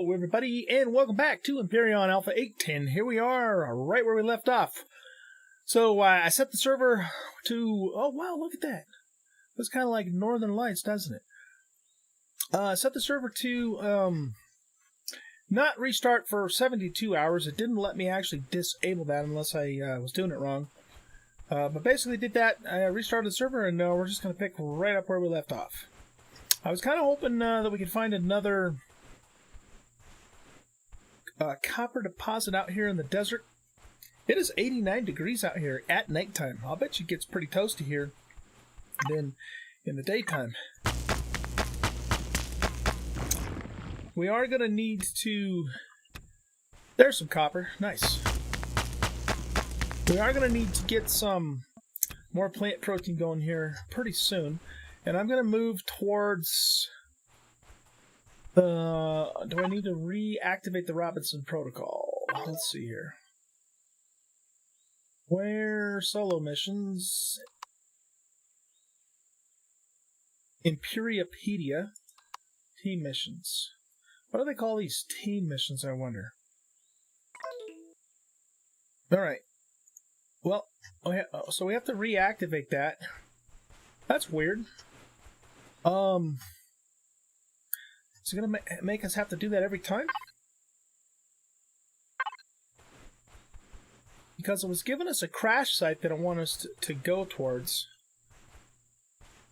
Hello, everybody, and welcome back to Empyrion Alpha 8, and here we are, right where we left off. So, I set the server to... Oh, wow, look at that. Looks kind of like Northern Lights, doesn't it? Set the server to, not restart for 72 hours. It didn't let me actually disable that unless I was doing it wrong. But basically did that. I restarted the server, and we're just going to pick right up where we left off. I was kind of hoping that we could find another copper deposit out here in the desert. It is 89 degrees out here at nighttime. I'll bet you it gets pretty toasty here then in the daytime. We are going to need to... There's some copper. Nice. We are going to need to get some more plant protein going here pretty soon. And I'm going to move towards... do I need to reactivate the Robinson protocol? Let's see here. Where solo missions? Empyriopedia. Team missions. What do they call these team missions, I wonder? Alright. Well, so we have to reactivate that. That's weird. Is it going to make us have to do that every time? Because it was giving us a crash site that I want us to go towards.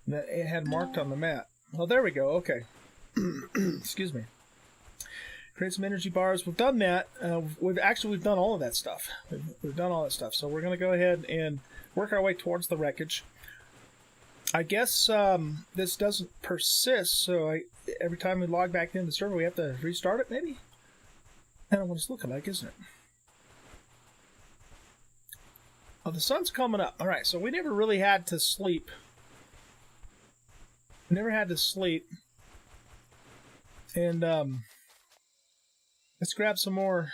That it had marked on the map. Well, there we go. Okay. Excuse me. Create some energy bars. We've done that. We've done all of that stuff. We've done all that stuff. So we're going to go ahead and work our way towards the wreckage. I guess this doesn't persist, so every time we log back into the server, we have to restart it, maybe? Kind of what it's looking like, isn't it? Oh, the sun's coming up. Alright, so we never really had to sleep. We never had to sleep. And, let's grab some more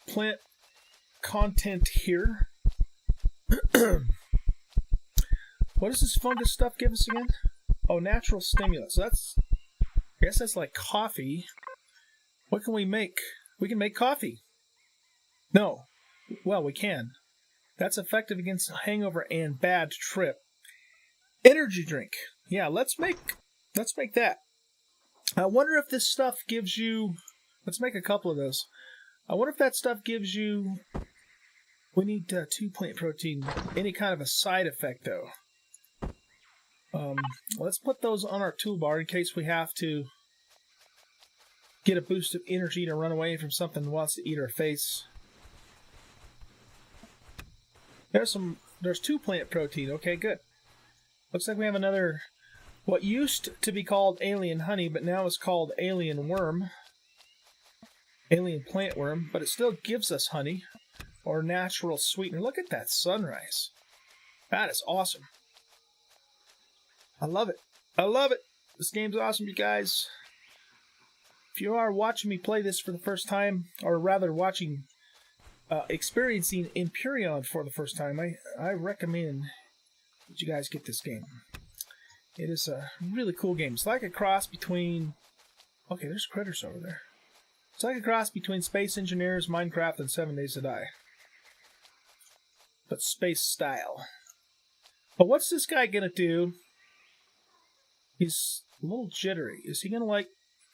plant content here. What does this fungus stuff give us again? Oh, natural stimulus. So I guess that's like coffee. What can we make? We can make coffee. No. Well, we can. That's effective against hangover and bad trip. Energy drink. Yeah, let's make that. I wonder if this stuff gives you... Let's make a couple of those. I wonder if that stuff gives you... We need 2 plant protein. Any kind of a side effect, though. Let's put those on our toolbar in case we have to get a boost of energy to run away from something that wants to eat our face. There's 2 plant protein. Okay, good. Looks like we have another, what used to be called alien honey, but now is called alien worm. Alien plant worm, but it still gives us honey or natural sweetener. Look at that sunrise. That is awesome. I love it. I love it. This game's awesome, you guys. If you are watching me play this for the first time, or rather experiencing Empyrion for the first time, I recommend that you guys get this game. It is a really cool game. It's like a cross between... Okay, there's critters over there. It's like a cross between Space Engineers, Minecraft, and 7 Days to Die. But space style. But what's this guy gonna do? He's a little jittery. Is he gonna,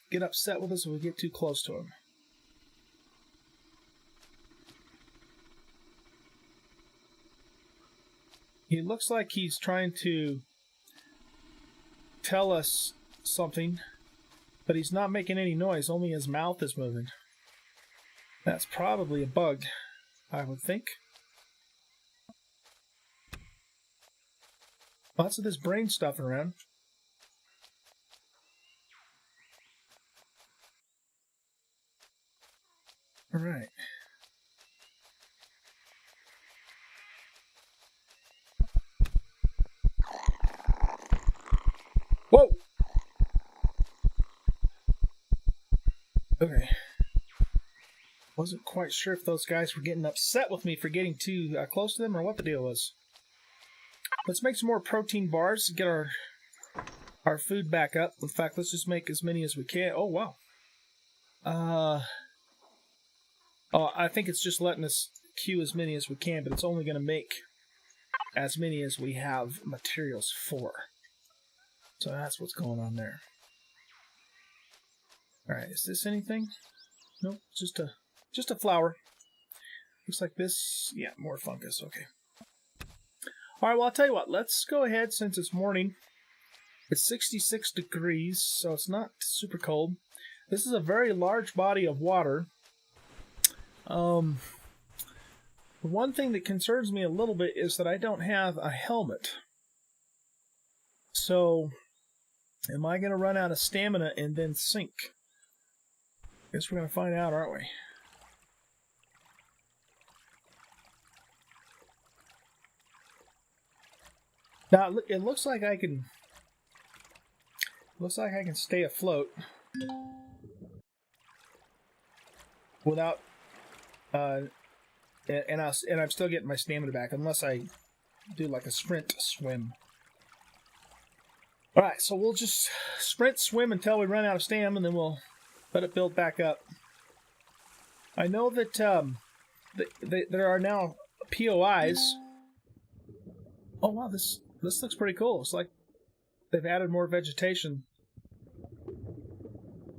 get upset with us if we get too close to him? He looks like he's trying to tell us something, but he's not making any noise. Only his mouth is moving. That's probably a bug, I would think. Lots of this brain stuff around. Alright. Whoa! Okay. Wasn't quite sure if those guys were getting upset with me for getting too close to them or what the deal was. Let's make some more protein bars to get our our food back up. In fact, let's just make as many as we can. Oh, wow. I think it's just letting us queue as many as we can, but it's only going to make as many as we have materials for. So that's what's going on there. Alright, is this anything? Nope, just a flower. Looks like this, yeah, more fungus, okay. Alright, well, I'll tell you what, let's go ahead, since it's morning. It's 66 degrees, so it's not super cold. This is a very large body of water. The one thing that concerns me a little bit is that I don't have a helmet. So, am I going to run out of stamina and then sink? Guess we're going to find out, aren't we? Now, it looks like I can... Looks like I can stay afloat without... and I'm still getting my stamina back, unless I do like a sprint swim. Alright, so we'll just sprint swim until we run out of stamina, and then we'll let it build back up. I know that there are now POIs. Oh wow, this looks pretty cool. It's like they've added more vegetation.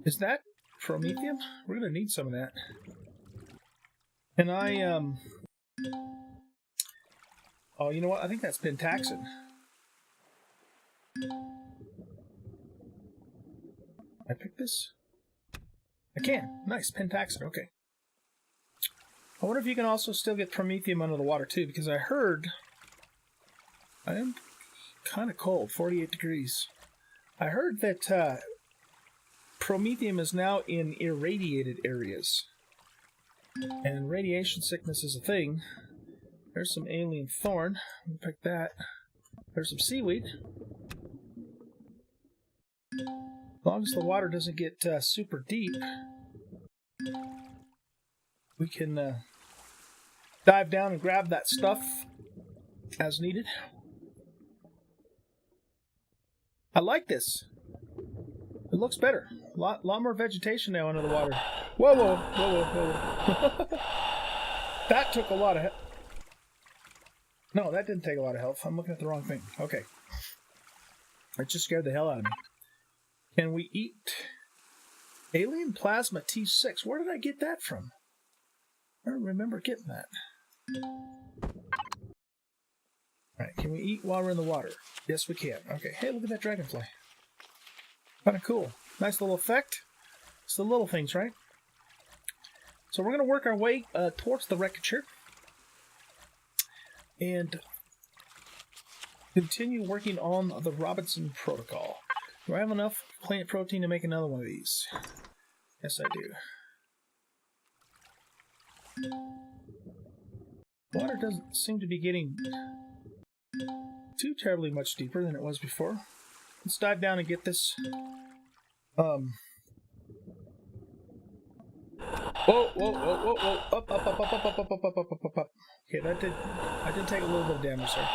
Is that promethium? We're gonna need some of that. And oh, you know what? I think that's pentaxid. I pick this? I can. Nice, pentaxid. Okay. I wonder if you can also still get promethium under the water too, because I heard... I am kind of cold, 48 degrees. I heard that promethium is now in irradiated areas. And radiation sickness is a thing. There's some alien thorn. I'll pick that. There's some seaweed. As long as the water doesn't get super deep, we can dive down and grab that stuff as needed. I like this. It looks better. A lot more vegetation now under the water. Whoa, whoa, whoa, whoa, whoa. That took a lot of health. No, that didn't take a lot of health. I'm looking at the wrong thing. Okay. It just scared the hell out of me. Can we eat alien plasma T6? Where did I get that from? I don't remember getting that. Alright, can we eat while we're in the water? Yes, we can. Okay, hey, look at that dragonfly. Kind of cool. Nice little effect. It's the little things, right? So we're going to work our way towards the wreckage here. And continue working on the Robinson Protocol. Do I have enough plant protein to make another one of these? Yes, I do. Water doesn't seem to be getting too terribly much deeper than it was before. Let's dive down and get this. Whoa, whoa, whoa, whoa, whoa! Up, up, up, up, up, up, up, up, up, up, up, up. Okay, I did take a little bit of damage there.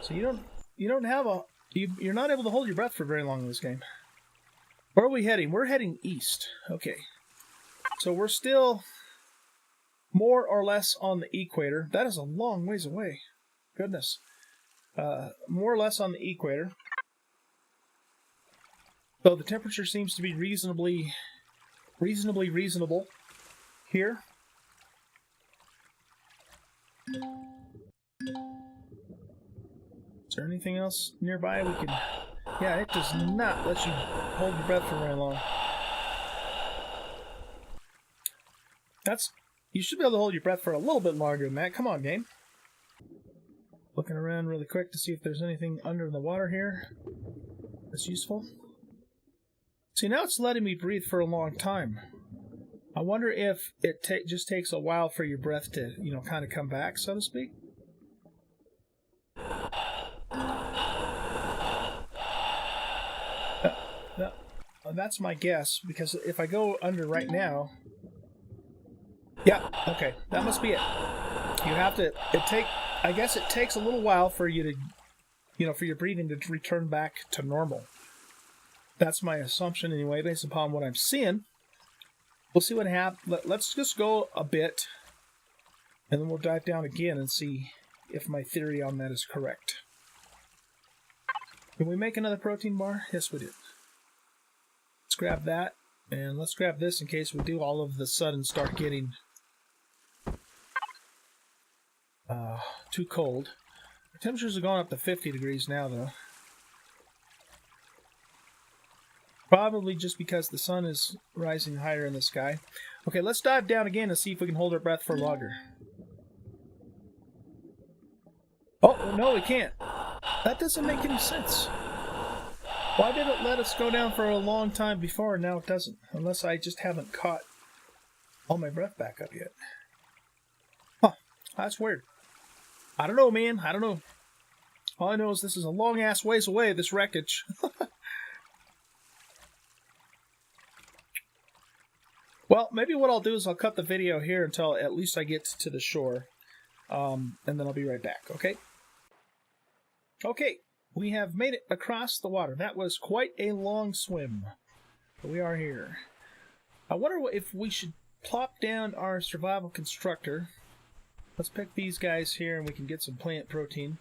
So you don't have a. You're not able to hold your breath for very long in this game. Where are we heading? We're heading east. Okay. So we're still more or less on the equator. That is a long ways away. Goodness. More or less on the equator. So the temperature seems to be reasonably reasonable here. Is there anything else nearby we can... Yeah, it does not let you hold your breath for very long. You should be able to hold your breath for a little bit longer than that. Come on, game. Looking around really quick to see if there's anything under the water here that's useful. See, now it's letting me breathe for a long time. I wonder if it just takes a while for your breath to, kind of come back, so to speak. That's my guess, because if I go under right now... Yeah, okay, that must be it. You have to... I guess it takes a little while for you you know, for your breathing to return back to normal. That's my assumption anyway, based upon what I'm seeing. We'll see what happens. Let's just go a bit, and then we'll dive down again and see if my theory on that is correct. Can we make another protein bar? Yes, we did. Let's grab that, and let's grab this in case we do all of the sudden start getting too cold. The temperatures are going up to 50 degrees now, though. Probably just because the sun is rising higher in the sky. Okay, let's dive down again and see if we can hold our breath for longer. Oh, no, we can't. That doesn't make any sense. Why did it let us go down for a long time before and now it doesn't? Unless I just haven't caught all my breath back up yet. Huh, that's weird. I don't know, man. I don't know. All I know is this is a long-ass ways away, this wreckage. Well, maybe what I'll do is I'll cut the video here until at least I get to the shore. And then I'll be right back, okay? Okay, we have made it across the water. That was quite a long swim. But we are here. I wonder if we should plop down our survival constructor. Let's pick these guys here and we can get some plant protein.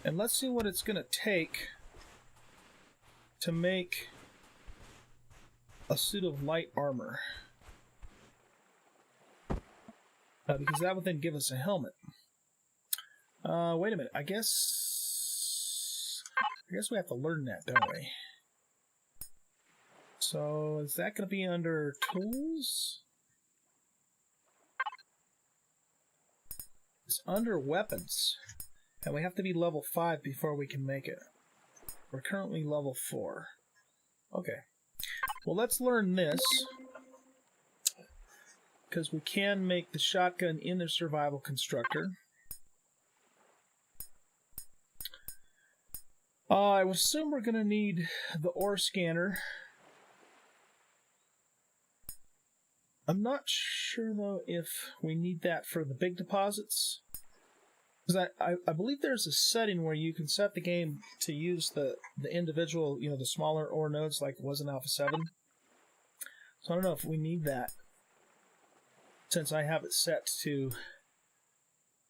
And let's see what it's going to take to make a suit of light armor. Because that would then give us a helmet. Wait a minute. I guess we have to learn that, don't we? So is that going to be under tools? It's under weapons. And we have to be level 5 before we can make it. We're currently level 4. Okay. Well, let's learn this. Because we can make the shotgun in the survival constructor. I would assume we're going to need the ore scanner. I'm not sure, though, if we need that for the big deposits. Because I believe there's a setting where you can set the game to use the individual, you know, the smaller ore nodes like it was in Alpha 7. So I don't know if we need that. Since I have it set to, you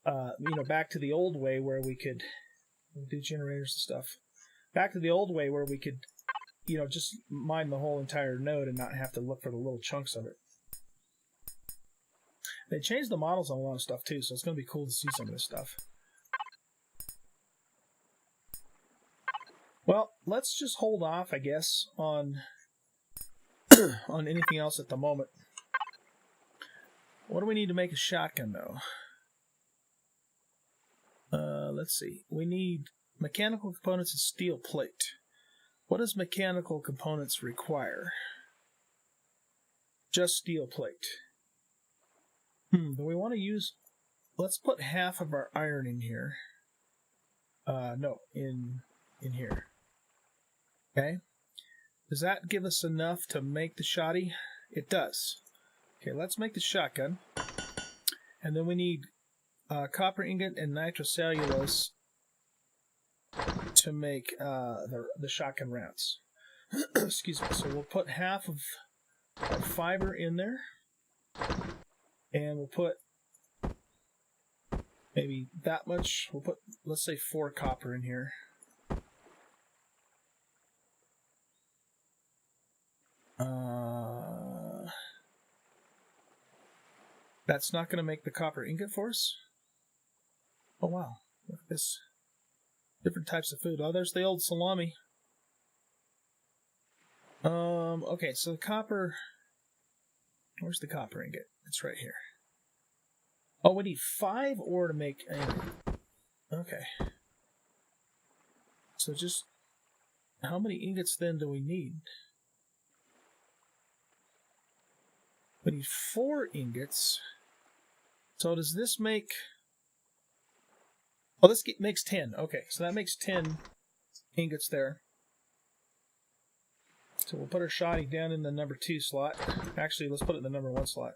know, back to the old way where we could do generators and stuff. Back to the old way where we could, you know, just mine the whole entire node and not have to look for the little chunks of it. They changed the models on a lot of stuff too, so it's going to be cool to see some of this stuff. Well, let's just hold off, I guess, on on anything else at the moment. What do we need to make a shotgun, though? Let's see. We need mechanical components and steel plate. What does mechanical components require? Just steel plate. Do we want to use... Let's put half of our iron in here. No, in here. Okay. Does that give us enough to make the shotty? It does. Okay, let's make the shotgun. And then we need copper ingot and nitrocellulose to make the shotgun rounds. Excuse me. So we'll put half of our fiber in there. And we'll put maybe that much. We'll put, let's say, 4 copper in here. That's not going to make the copper ingot for us? Oh, wow. Look at this. Different types of food. Oh, there's the old salami. Okay, so the copper... Where's the copper ingot? It's right here. Oh, we need 5 ore to make ingot. Okay. So just... How many ingots then do we need? We need 4 ingots. So does this make... Oh, this makes 10. Okay, so that makes 10 ingots there. So we'll put our shoddy down in the number 2 slot. Actually, let's put it in the number 1 slot.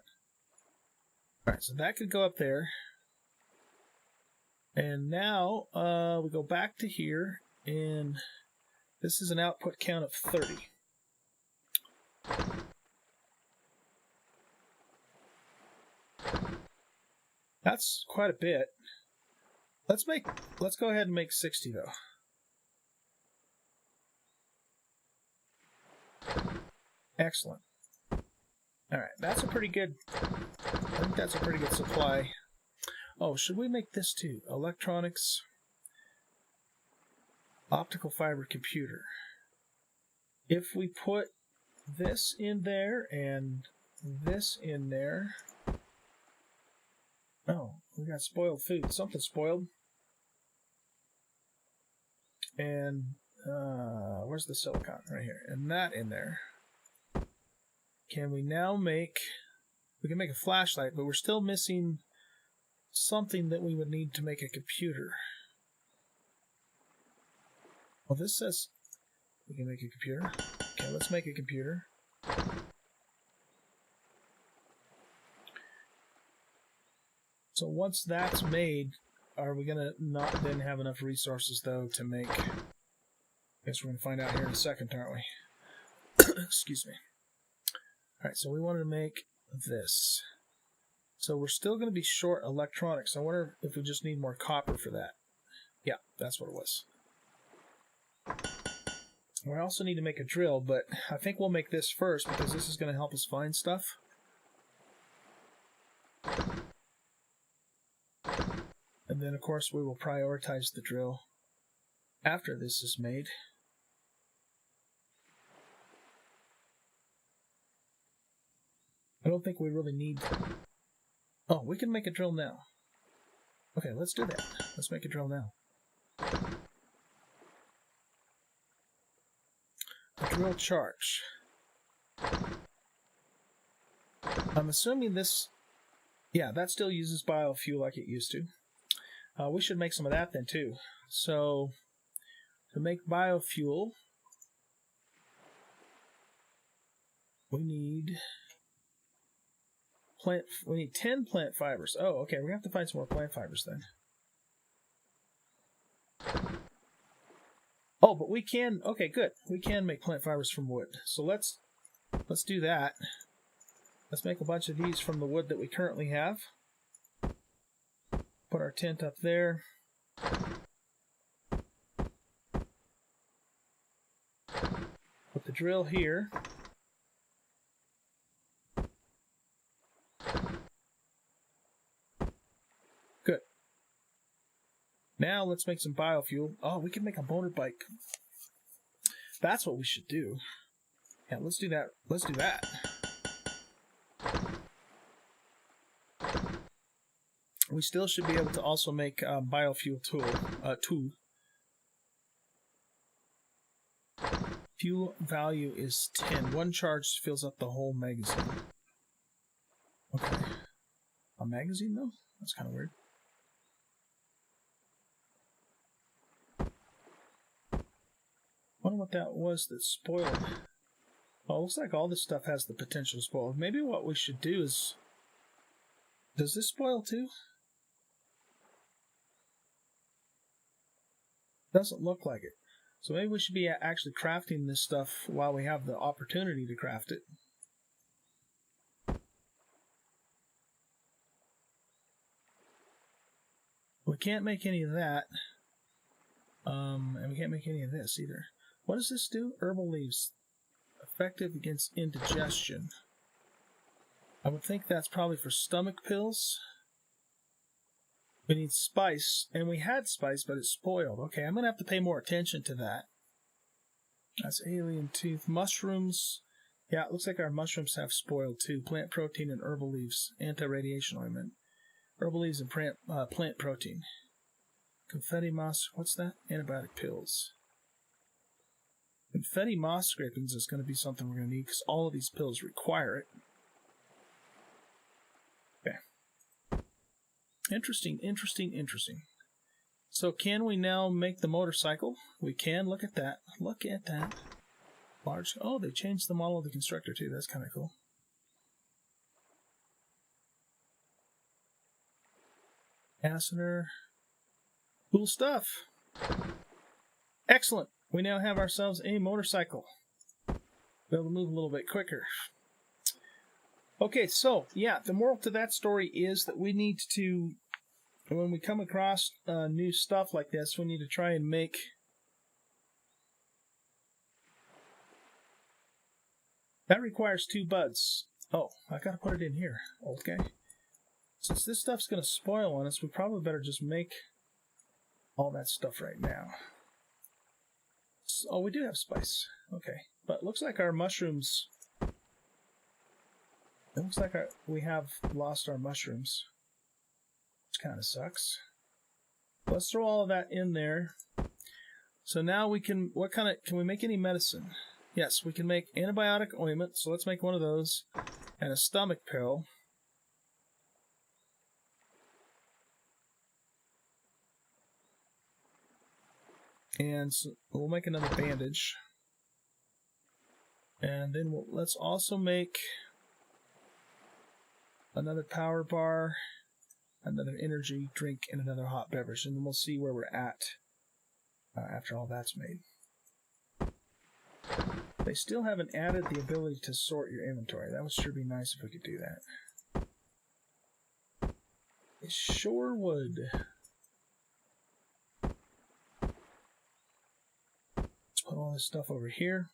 Alright, so that could go up there. And now we go back to here, and this is an output count of 30. That's quite a bit. Let's go ahead and make 60 though. Excellent. Alright, that's a pretty good, I think that's a pretty good supply. Oh, should we make this too? Electronics, optical fiber computer. If we put this in there and this in there. Oh, we got spoiled food. Something spoiled. And where's the silicon? Right here. And that in there. Can we now make... We can make a flashlight, but we're still missing something that we would need to make a computer. Well, this says we can make a computer. Okay, let's make a computer. So once that's made, are we going to not then have enough resources, though, to make... I guess we're going to find out here in a second, aren't we? Excuse me. Alright, so we wanted to make this. So we're still going to be short electronics. I wonder if we just need more copper for that. Yeah, that's what it was. We also need to make a drill, but I think we'll make this first because this is going to help us find stuff. And then, of course, we will prioritize the drill after this is made. I don't think we really need... Oh, we can make a drill now. Okay, let's do that. Let's make a drill now. A drill charge. I'm assuming this... Yeah, that still uses biofuel like it used to. We should make some of that then too. So, to make biofuel, we need 10 plant fibers. Oh, okay, we have to find some more plant fibers then. Oh, but we can, okay, good. We can make plant fibers from wood. So let's do that. Let's make a bunch of these from the wood that we currently have. Put our tent up there. Put the drill here. Good. Now let's make some biofuel. Oh, we can make a motorbike. That's what we should do. Yeah, let's do that. Let's do that. We still should be able to also make a biofuel tool. Fuel value is 10. One charge fills up the whole magazine. Okay. A magazine, though? That's kind of weird. Wonder what that was that spoiled. Oh, looks like all this stuff has the potential to spoil. Maybe what we should do is... Does this spoil too? Doesn't look like it. So maybe we should be actually crafting this stuff while we have the opportunity to craft it. We can't make any of that. And we can't make any of this either. What does this do? Herbal leaves. Effective against indigestion. I would think that's probably for stomach pills. We need spice, and we had spice, but it's spoiled. Okay, I'm going to have to pay more attention to that. That's alien tooth. Mushrooms. Yeah, it looks like our mushrooms have spoiled too. Plant protein and herbal leaves. Anti-radiation ointment. Herbal leaves and plant protein. Confetti moss. What's that? Antibiotic pills. Confetti moss scrapings is going to be something we're going to need because all of these pills require it. Okay. Interesting, interesting, interesting. So can we now make the motorcycle? We can. Look at that. Look at that. Large. Oh, they changed the model of the constructor too. That's kind of cool. Fastener. Cool stuff. Excellent. We now have ourselves a motorcycle. Be able to move a little bit quicker. Okay, so, yeah, the moral to that story is that we need to, when we come across new stuff like this, we need to try and make... That requires 2 buds. Oh, I gotta put it in here, old guy. Since this stuff's gonna spoil on us, we probably better just make all that stuff right now. Oh, we do have spice. Okay, but it looks like our mushrooms... It looks like we have lost our mushrooms. Which kind of sucks. Let's throw all of that in there. So now we can... Can we make any medicine? Yes, we can make antibiotic ointment, so let's make one of those. And a stomach pill. And so we'll make another bandage. And then let's also make another power bar, another energy drink, and another hot beverage. And then we'll see where we're at after all that's made. They still haven't added the ability to sort your inventory. That would sure be nice if we could do that. It sure would. Let's put all this stuff over here.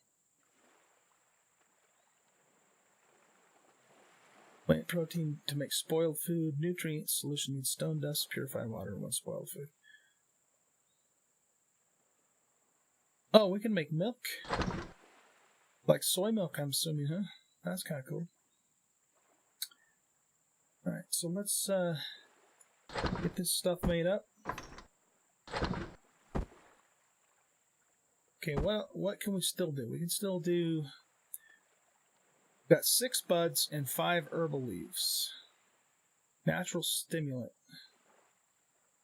Plant protein to make spoiled food. Nutrient solution needs stone dust, purified water, and 1 spoiled food. Oh, we can make milk. Like soy milk, I'm assuming, huh? That's kind of cool. Alright, so let's get this stuff made up. Okay, well, what can we still do? We can still do... We've got 6 buds and 5 herbal leaves. Natural stimulant.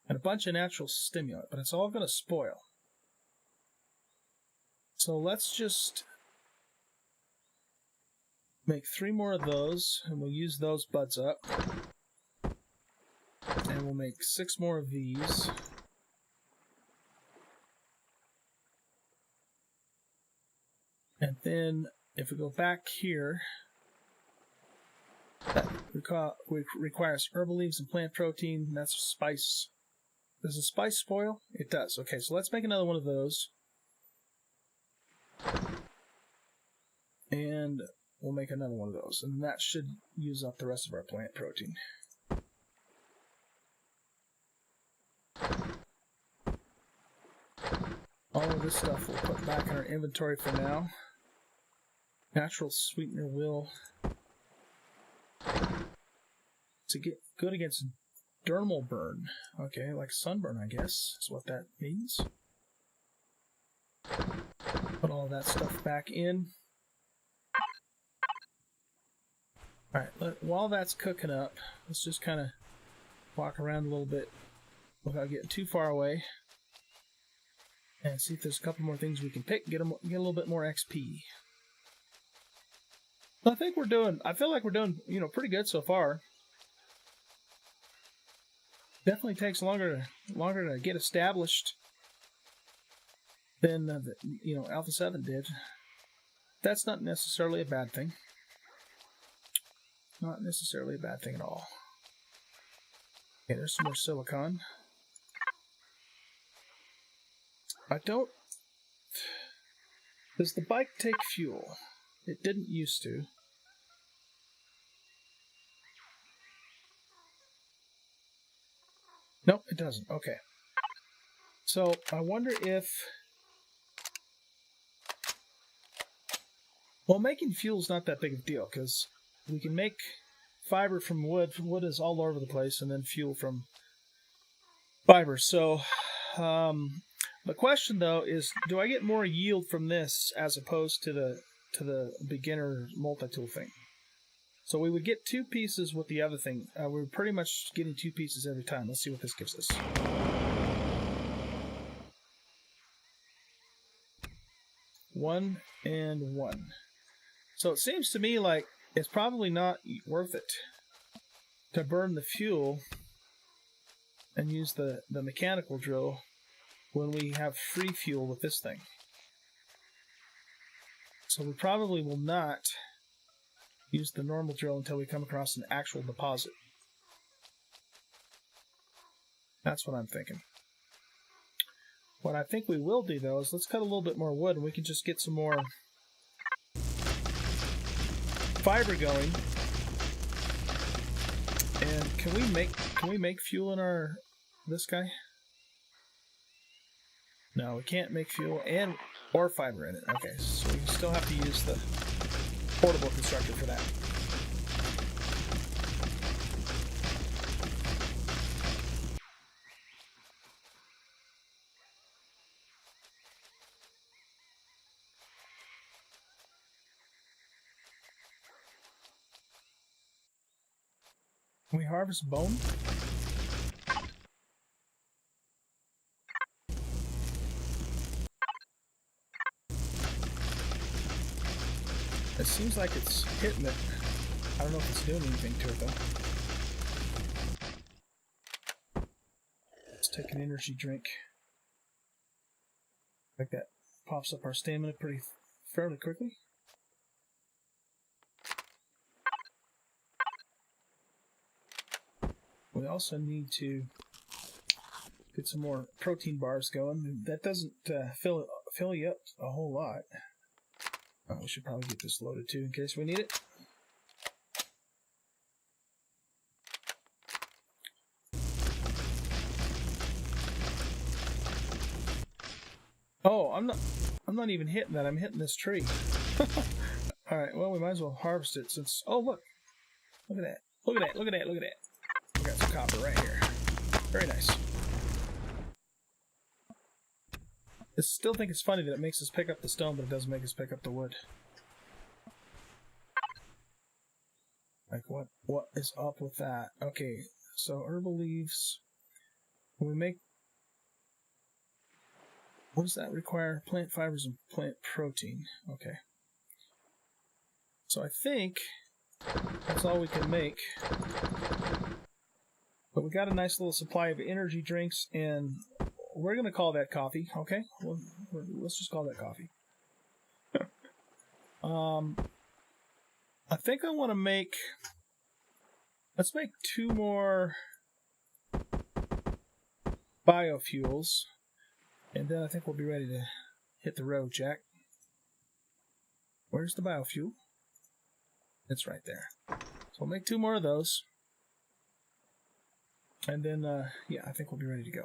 And a bunch of natural stimulant, but it's all going to spoil. So let's just make 3 more of those, and we'll use those buds up. And we'll make 6 more of these. And then, if we go back here, that requires herbal leaves and plant protein. That's spice. Does the spice spoil? It does. Okay, so let's make another one of those. And we'll make another one of those. And that should use up the rest of our plant protein. All of this stuff we'll put back in our inventory for now. Natural sweetener will to get good against dermal burn. Okay, like sunburn, I guess is what that means. Put all that stuff back in. Alright, while that's cooking up, let's just kind of walk around a little bit without getting too far away. And see if there's a couple more things we can pick, get a little bit more XP. I think we're doing, I feel like we're doing, pretty good so far. Definitely takes longer to get established than, Alpha 7 did. That's not necessarily a bad thing. Not necessarily a bad thing at all. Okay, there's some more silicon. Does the bike take fuel? It didn't used to. Nope, it doesn't. Okay. So, I wonder if... Well, making fuel's not that big of a deal, because we can make fiber from wood. Wood is all over the place, and then fuel from fiber. So, the question, though, is, do I get more yield from this as opposed to the beginner multi-tool thing? So we would get 2 pieces with the other thing. We're pretty much getting 2 pieces every time. Let's see what this gives us. 1 and 1. So it seems to me like it's probably not worth it to burn the fuel and use the mechanical drill when we have free fuel with this thing. So we probably will not use the normal drill until we come across an actual deposit. That's what I'm thinking. What I think we will do, though, is let's cut a little bit more wood and we can just get some more fiber going. And can we make fuel in this guy? No, we can't make fuel or fiber in it. Okay, so we still have to use the portable constructor for that. Can we harvest bone? It seems like it's hitting it. I don't know if it's doing anything to it, though. Let's take an energy drink. Like that pops up our stamina fairly quickly. We also need to get some more protein bars going. That doesn't fill you up a whole lot. Oh, we should probably get this loaded too in case we need it. Oh, I'm not even hitting that. I'm hitting this tree. All right. Well, we might as well harvest it since. Oh, look at that! Look at that! Look at that! Look at that! We got some copper right here. Very nice. I still think it's funny that it makes us pick up the stone, but it doesn't make us pick up the wood. Like, what is up with that? Okay, so herbal leaves. When we make... What does that require? Plant fibers and plant protein. Okay. So I think that's all we can make. But we got a nice little supply of energy drinks, and we're going to call that coffee, okay? Well, let's just call that coffee. I think I want to make... Let's make 2 more biofuels, and then I think we'll be ready to hit the road, Jack. Where's the biofuel? It's right there. So we'll make 2 more of those. And then, yeah, I think we'll be ready to go.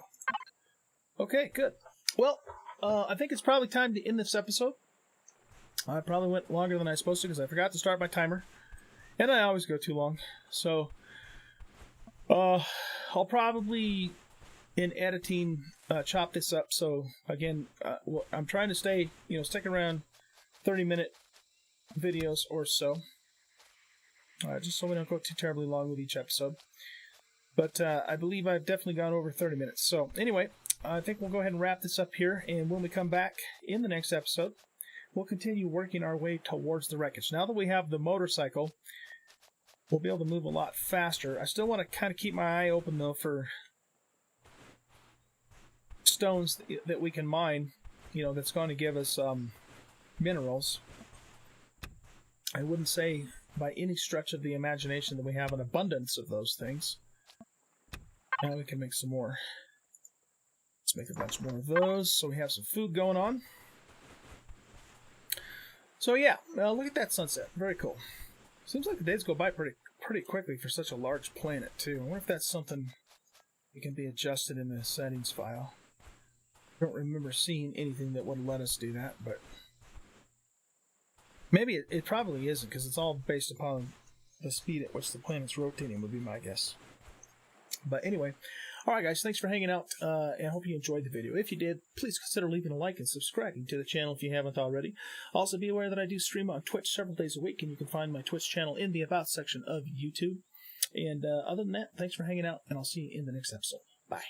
Okay, good. Well, I think it's probably time to end this episode. I probably went longer than I was supposed to because I forgot to start my timer. And I always go too long. So, I'll probably, in editing, chop this up. So, again, I'm trying to stay, stick around 30-minute videos or so. Just so we don't go too terribly long with each episode. But I believe I've definitely gone over 30 minutes. So anyway, I think we'll go ahead and wrap this up here. And when we come back in the next episode, we'll continue working our way towards the wreckage. Now that we have the motorcycle, we'll be able to move a lot faster. I still want to kind of keep my eye open, though, for stones that we can mine, that's going to give us minerals. I wouldn't say by any stretch of the imagination that we have an abundance of those things. Now we can make some more. Let's make a bunch more of those so we have some food going on. So yeah, look at that sunset. Very cool. Seems like the days go by pretty quickly for such a large planet too. I wonder if that's something that can be adjusted in the settings file. I don't remember seeing anything that would let us do that, but maybe it probably isn't because it's all based upon the speed at which the planet's rotating would be my guess. But anyway, alright guys, thanks for hanging out, and I hope you enjoyed the video. If you did, please consider leaving a like and subscribing to the channel if you haven't already. Also be aware that I do stream on Twitch several days a week, and you can find my Twitch channel in the About section of YouTube. And other than that, thanks for hanging out, and I'll see you in the next episode. Bye.